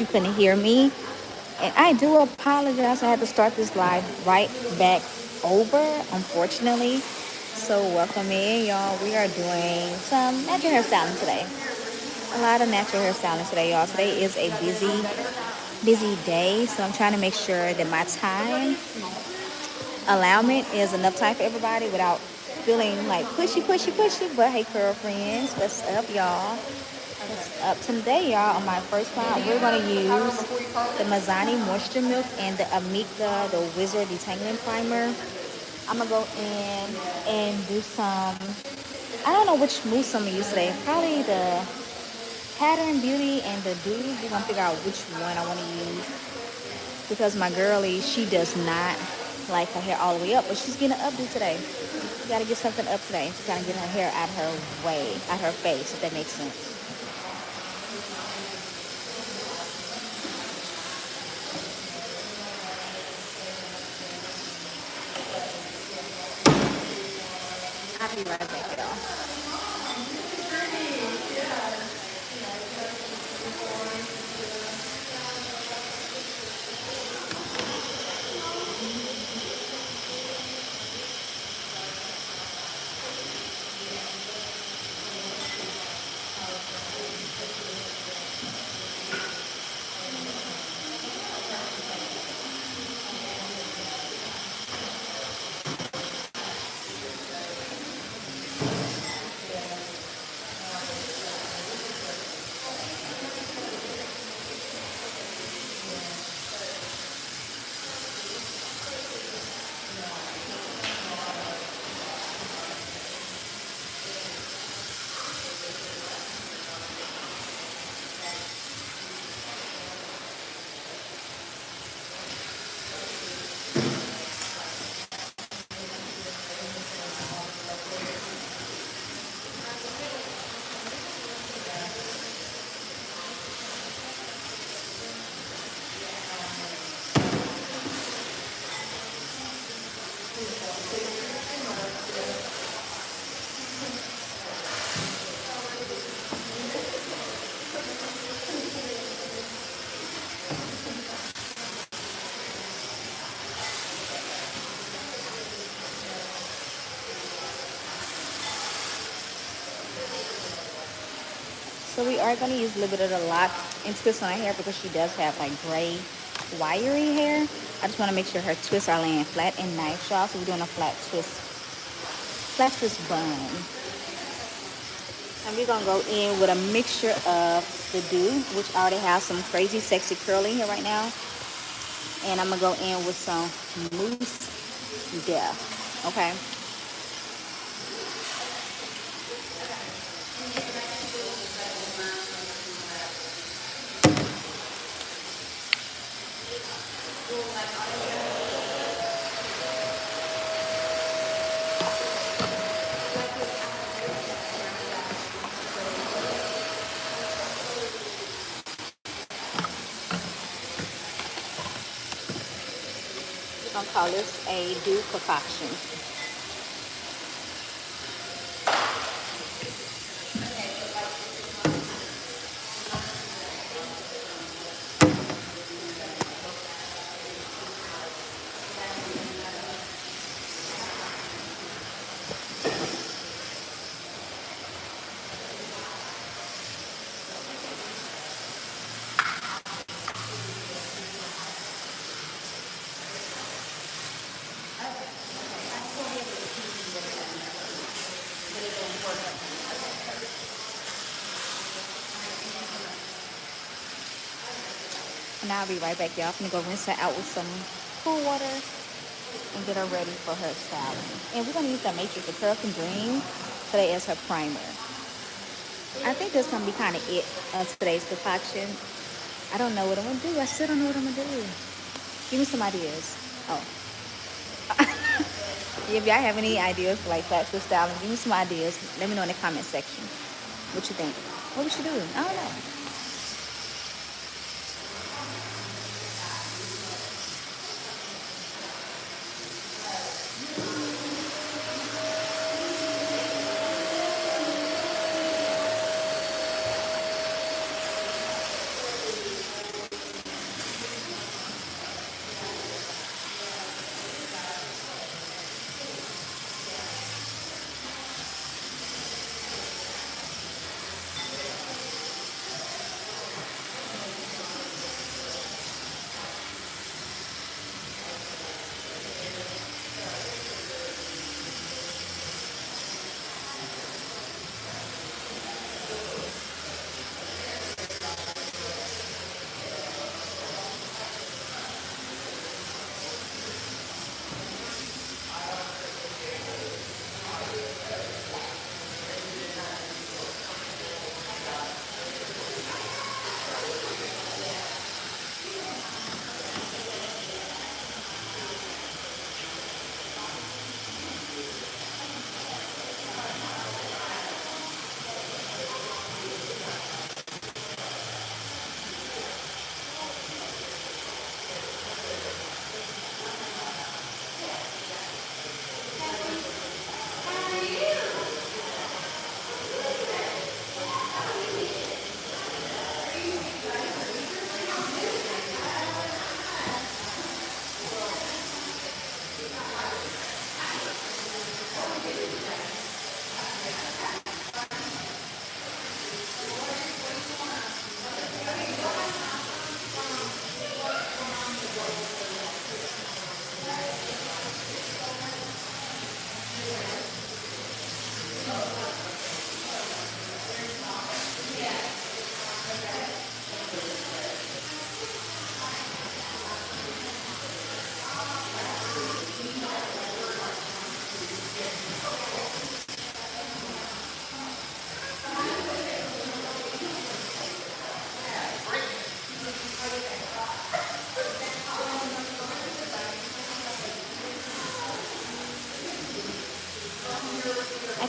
you couldn't hear me. And I do apologize. I had to start this live right back over, unfortunately. So welcome in, y'all. We are doing some natural hairstyling today. A lot of natural hairstyling today, y'all. Today is a busy day. So I'm trying to make sure that my time allowance is enough time for everybody without feeling like pushy. But hey, girlfriends, what's up, y'all? What's up today, y'all? On my first round, we're gonna use the Mazzani Moisture Milk and the Amika, the Wizard Detangling Primer. I'm gonna go in and do some. I don't know which mousse I'm gonna use today. Probably the Pattern Beauty and the Dew. We're gonna figure out which one I want to use because my girlie, she does not like her hair all the way up, but she's getting an updo today. You gotta get something up today to kind of get her hair out of her way, out of her face, if that makes sense. I'll be right back, y'all. So we are going to use a little bit of the lock and twist on her hair because she does have like gray, wiry hair. I just want to make sure her twists are laying flat and nice, y'all. So we're doing a flat twist bun. And we're going to go in with a mixture of the Dew, which already has some crazy, sexy curl in here right now. And I'm going to go in with some Mousse Death, okay? We're going to call this a Dew concoction. And I'll be right back, y'all. I'm going to go rinse her out with some cool water and get her ready for her styling. And we're going to use that Matrix, the Pearl and Dream, today as her primer. I think that's going to be kind of it on today's concoction. I don't know what I'm going to do. I still don't know what I'm going to do. Give me some ideas. Oh. If y'all have any ideas for like flat twist styling, give me some ideas. Let me know in the comment section. What you think? What we should do? I don't know.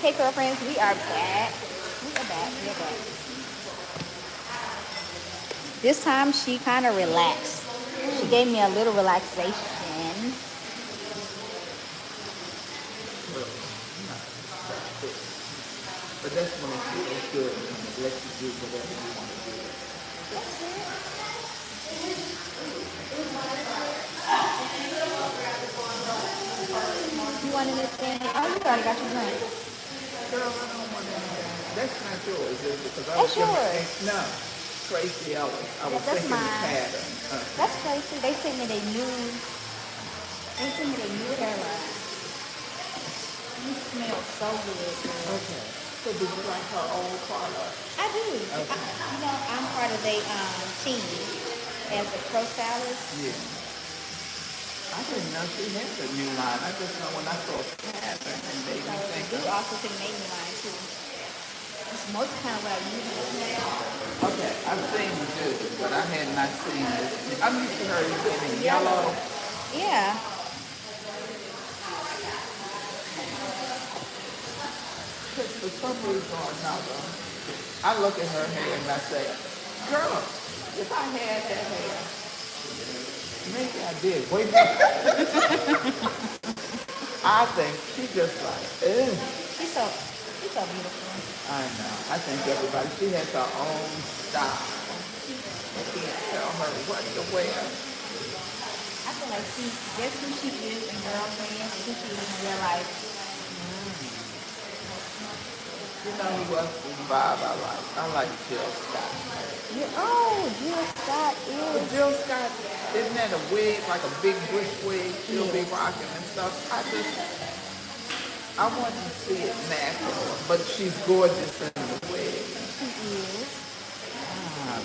Okay, girlfriends, we are back. We are back. We are back. This time she kind of relaxed. She gave me a little relaxation. Well, not that but that's when it feels good and it lets you do whatever you want to do. That's it. You want anything? Oh, you already got your drink. Girl, I don't want anything. That's not yours, is it? Because I was That's giving yours. no. Tracy Ellis. I Yeah, was that's thinking the mine. pattern. That's crazy. They sent me their new. They sent me their new hair line. You smell so good, girl. Okay. So did you like her old product? I do. Okay. I'm part of their team as a pro stylist. Yeah. I didn't know she had a new line. I just know when I saw a pattern and made So me think we of. also can make me line too. It's most kind of what I use. Okay, I've seen you do it, but I had not seen this. I'm used to her being in Yellow. yellow. Yeah. Because for some reason or another, I look at her hair and I say, girl, if I had that hair, maybe I did. Wait a minute. I think she just like, ugh. She's so beautiful. I know. I think everybody, she has her own style. I can't tell her what to wear. I feel like she that's who she is in girlfriends, who she is in real life. You know who else is vibe I like? I like Jill Scott. Jill Scott But is. Jill Scott, isn't that a wig, like a big bush wig she'll be Yes. rocking and stuff? I want to see it natural, but she's gorgeous in the wig. She is. Ah,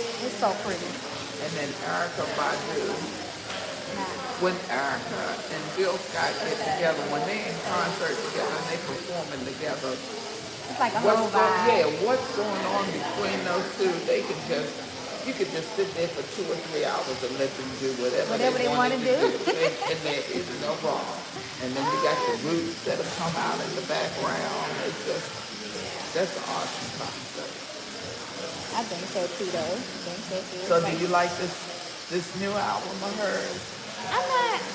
It's so pretty. and then Erica Badu. Nah. When Erica and Jill Scott get together, when they in concert together and they performing together, It's like a whole vibe. what's going on between those two? You could just sit there for 2 or 3 hours and let them do whatever Whatever they want wanted to to do. and there is no wrong. And then you got the roots that have come out in the background. That's an awesome concept. I think so too, though. I think so too. So It's do like, you like this new album of hers?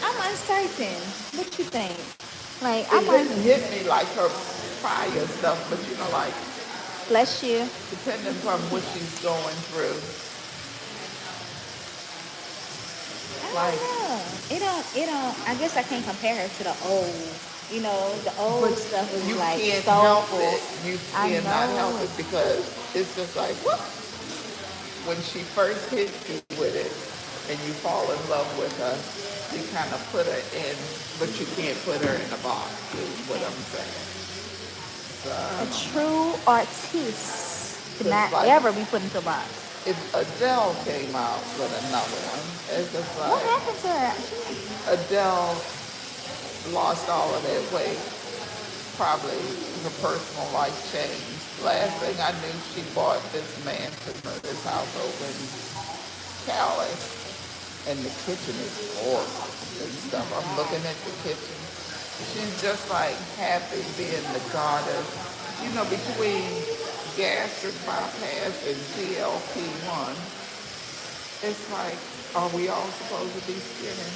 I'm uncertain. What you think? Like, It I'm didn't hit me like her prior stuff, but like bless you. depending upon what she's going through. I Like, don't know. It don't, I guess I can't compare her to the old. The old but stuff was you like can't help soulful. it. You I cannot help know. it because it's just like, whoop. When she first hits you with it and you fall in love with her, you kind of put her in, but you can't put her in a box, is what I'm saying. So, A true artiste could Just not like ever be put into a box. if Adele came out with another one, it's just What like happened to her? Adele lost all of that weight. Probably her personal life changed. Last thing I knew, she bought this mansion or this house over in Cali, and the kitchen is gorgeous and stuff. I'm looking at the kitchen. She's just like happy being the goddess. Between gastric bypass and GLP-1, it's like, are we all supposed to be skinny?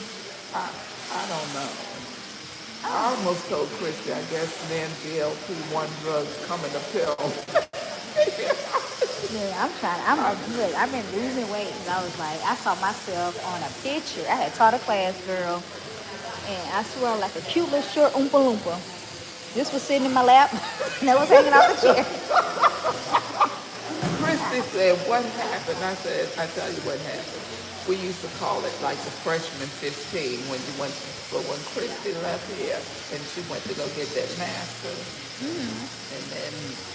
I don't know. I almost told Christy, I guess then GLP-1 drugs come in a pill. Yeah, look, I've been losing weight. And I was like, I saw myself on a picture. I had taught a class, girl. And I swear, like a cute little short Oompa Loompa. This was sitting in my lap. And that was hanging out the chair. Christy said, what happened? I said, I tell you what happened. We used to call it like the freshman 15 when you went, but when Christy left here and she went to go get that master's, and then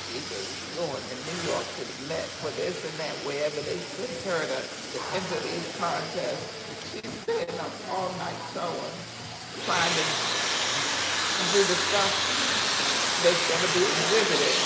she was going to New York to the Met for this and that, wherever they sent her to enter these contests. She's staying up all night sewing, trying to do the stuff that's going to be exhibited.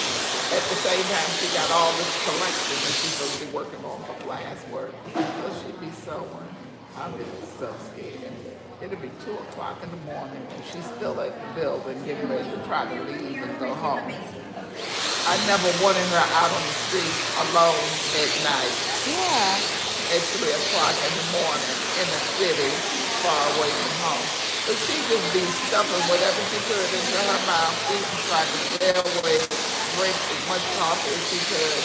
At the same time, she got all this collection that she's supposed to be working on for classwork. So she'd be sewing. I'm just so scared. It'll be 2 o'clock in the morning and she's still at the building getting ready to try to leave and go home. I never wanted her out on the street alone at night Yeah. at 3 o'clock in the morning in the city far away from home. But she just be stuffing whatever she put into her mouth, eating, trying to stay away, drink as much coffee as she could,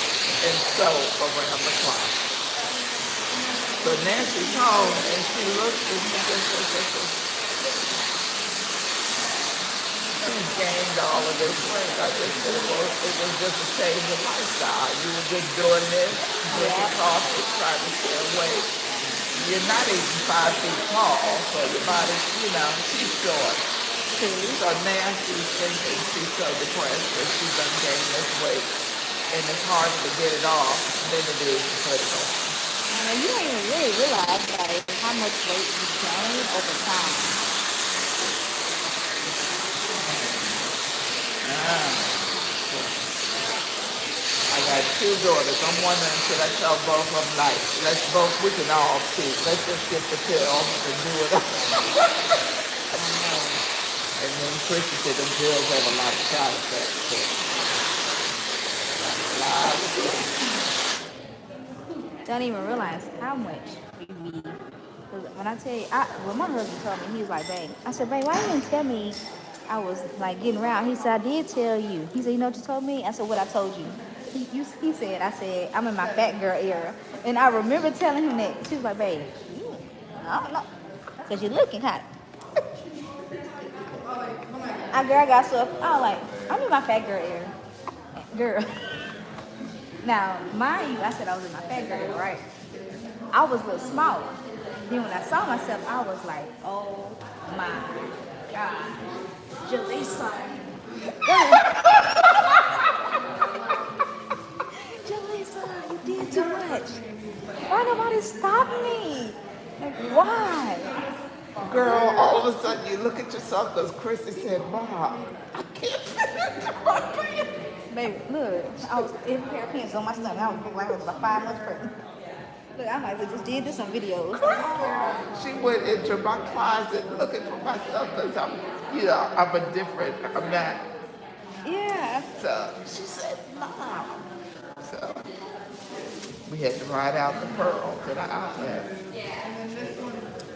and sew around the clock. So Nancy's home and she looks and she just she's gained all of this weight. I just said, well, it was just a change of lifestyle. You were just doing this, drinking Yeah. coffee, trying to stay away. You're not even 5 feet tall, so your body, she's short. True. So Nancy's thinking she's so depressed that she's done gained this weight. And it's harder to get it off than it is to put it on. And you don't even really realize like how much weight you gain over time. Ah. I got 2 daughters. I'm wondering, should I tell both of them, like, we can all cheat. Let's just get the pills and do it. I know. And then Chrissy said them pills have a lot of side effects. So, a lot of Don't even realize how much we be. 'Cause when I tell you, when my husband told me, he was like, "Babe," I said, "Babe, why you didn't tell me I was like getting around?" He said, "I did tell you." He said, "You know what you told me?" I said, "What I told you?" He said, "I said I'm in my fat girl era," and I remember telling him that. She was like, "Babe, I don't know, cause you're looking kind of." I got stuff. I was like, "I'm in my fat girl era, girl." Now, mind you, I said I was in my fat girl era, right? I was a little smaller. Then when I saw myself, I was like, "Oh my God, Jalisa, Jalisa, you did too much. Why nobody stop me? Like, why?" Girl, all of a sudden you look at yourself because Chrissy said, Mom, I can't fit into my pants. Baby, look, I was in a pair of pants on my stomach. I was like I was about 5 months pregnant. Look, I might have just did this on videos. She went into my closet looking for myself because I'm a different, I'm not. Yeah. So she said, Mom. So we had to ride out the pearl to the outlet.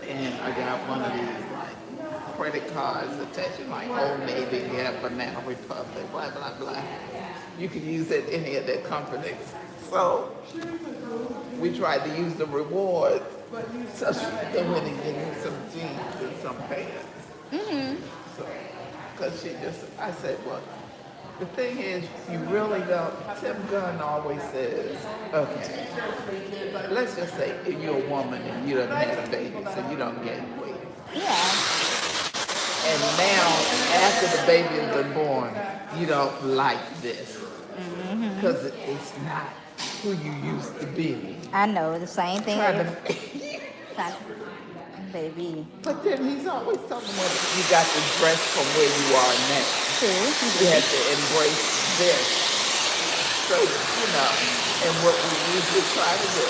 And I got one of these like credit cards attaching like Old Navy, yeah, Banana Republic, blah, blah, blah. You can use it any of their companies. So we tried to use the rewards. So she went and gave me some jeans and some pants. So, because I said, well, the thing is, you really don't, Tim Gunn always says, okay, let's just say if you're a woman and you done had a baby, so you don't gain weight. Yeah. And now, after the baby has been born, you don't like this. Because it's not who you used to be. I know the same thing. Trying Baby. But then he's always talking about you got to dress from where you are now. True. You have to embrace this. So, and what we usually try to do,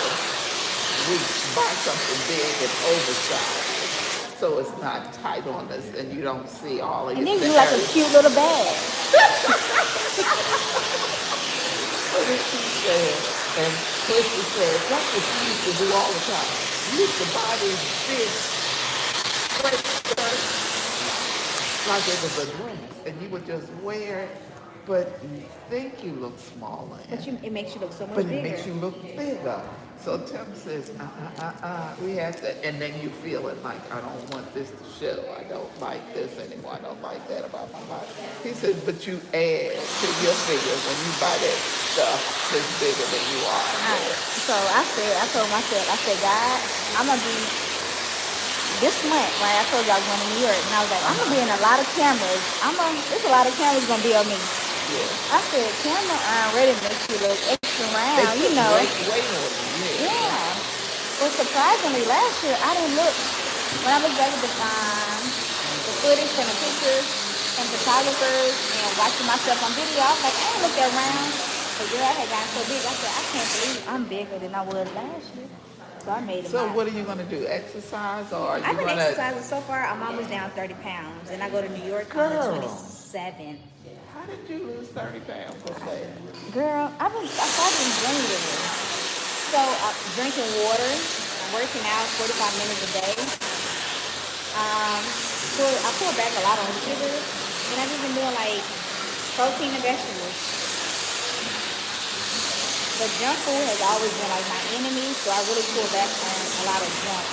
we buy something big and oversized. So it's not tight on us and you don't see all of And your then you like a cute little bag. What did she say? And Christy said, that's what she used to do all the time. You used to buy these big straight skirts like it was a dress, and you would just wear it, but you think you look smaller. But it makes you look so much But bigger. it makes you look bigger. So Tim says, we have to, and then you feel it like, I don't want this to show. I don't like this anymore. I don't like that about my body. He says, but you add to your figure when you buy that stuff that's bigger than you are. So I told myself, I said, God, I'm going to be, this month, right, I told you I was going to New York, and I was like, I'm going to be in a lot of cameras. There's a lot of cameras going to be on me. Yeah. I said, camera already makes you look extra They round, put you know. weight on you, yeah. Yeah. But surprisingly, last year, I didn't look, when I look back at the footage and the pictures from photographers and watching myself on video, I was like, I didn't look that round. But girl, I had gotten so big, I said, I can't believe I'm bigger than I was last year. So I made it So my. what are you gonna do? Exercise, or are you I've been gonna? exercising so far. I'm almost down 30 pounds, and I go to New York on the Girl, 27th. how did you lose 30 pounds so fast? Girl, I started in January. So drinking water, working out 45 minutes a day. Um, I pulled back a lot on sugar, and I've just been doing like protein and vegetables. But junk food has always been like my enemy, so I really pulled back on a lot of junk.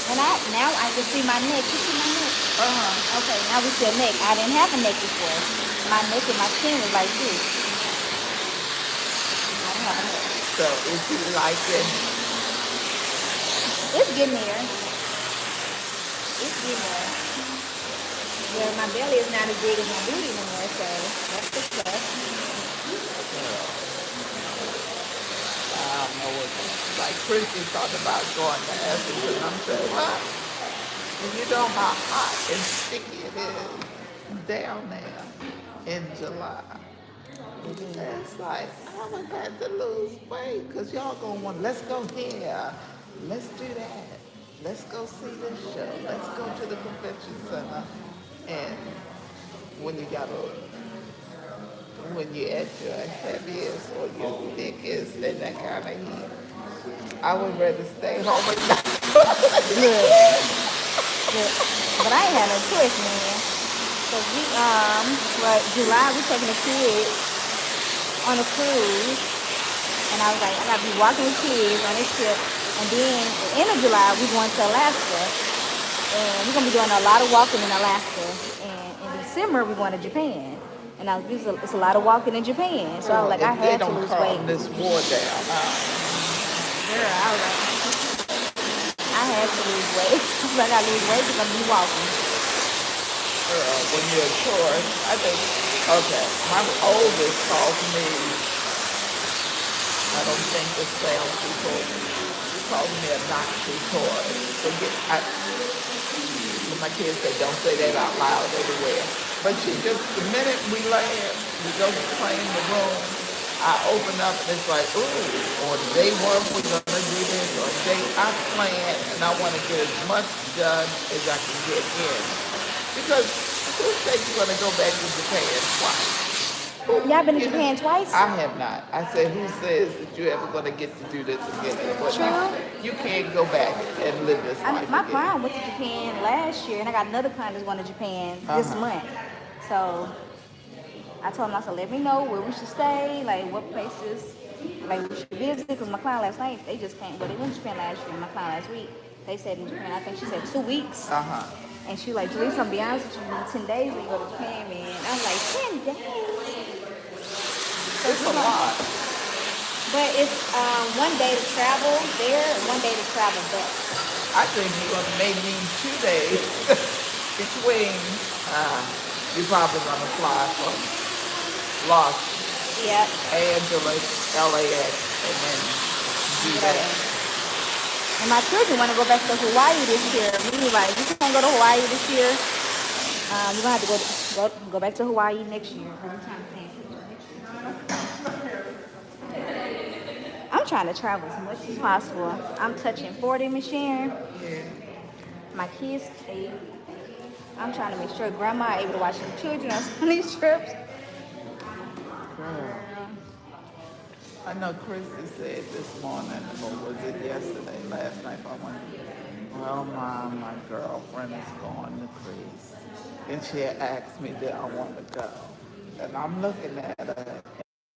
And now I can see my neck. You see my neck? Uh-huh. Okay, now we see a neck. I didn't have a neck before. My neck and my chin was like this. I didn't have a neck. So is he liking? It's getting there. It's getting there. Well, my belly is not as big as my booty anymore, so that's the plus. I don't know what. Like Christy talked about going to Essence, and I'm saying, what? And you know how hot and sticky it is down there in July. It And is. it's like, I would have to lose weight because y'all going to want, let's go here, let's do that, let's go see this show, let's go to the convention center. And when you got a, when you're at your heaviest or your thickest and that kind of heat, I would rather stay home and not go to Look, the look. But I ain't had no choice, man. Cause what July we taking the kids on a cruise, and I was like, I gotta be walking the kids on this trip. And then at the end of July, we going to Alaska, and we're gonna be doing a lot of walking in Alaska. And in December, we're going to Japan. And it's a lot of walking in Japan. So I was girl, like, I if they had to don't lose weight. calm this war down, Girl, I was like, I had to lose weight. So I gotta lose weight because I'm gonna be walking. girl, when you're a tourist, I think, okay, my oldest calls me, I don't think the salespeople calls me a Nazi tourist. Forget, my kids say, don't say that out loud everywhere. But she just, the minute we land, we go to claim the room, I open up and it's like, ooh, on day one we're gonna do this, or I plan and I want to get as much done as I can get in. Because who says you're gonna go back to Japan twice? Y'all been to You know, Japan twice? I have not. I said, who says that you're ever gonna get to do this again? But True. you can't go back and live this life My again. client went to Japan last year, and I got another client that's going to Japan this Uh-huh. month. So I told him, I said, let me know where we should stay, like what places like we should visit. Because my client last night, they just came, but they went to Japan last year. My client last week, they said in Japan, I think she said 2 weeks. Uh-huh. And she like, Julissa, I'm be honest with you, in 10 days when you go to Japan, man. I was like, 10 days? Because It's a lot. but it's 1 day to travel there and 1 day to travel back. I think you're gonna make me 2 days between you're probably gonna fly from Los Yep. Angeles, LAX, and then do Get over that. it. And my children want to go back to Hawaii this year. We like, you can't go to Hawaii this year. You're gonna have to go back to Hawaii next year. I'm trying to think. I'm trying to travel as much as possible. I'm touching 40, Miss Sharon. Yeah. My kids 8. I'm trying to make sure grandma able to watch the children on these trips. Girl. I know Christy said this morning, or was it yesterday, last night, I went, well, Mom, my girlfriend is going to Greece. And she had asked me, did I want to go? And I'm looking at her,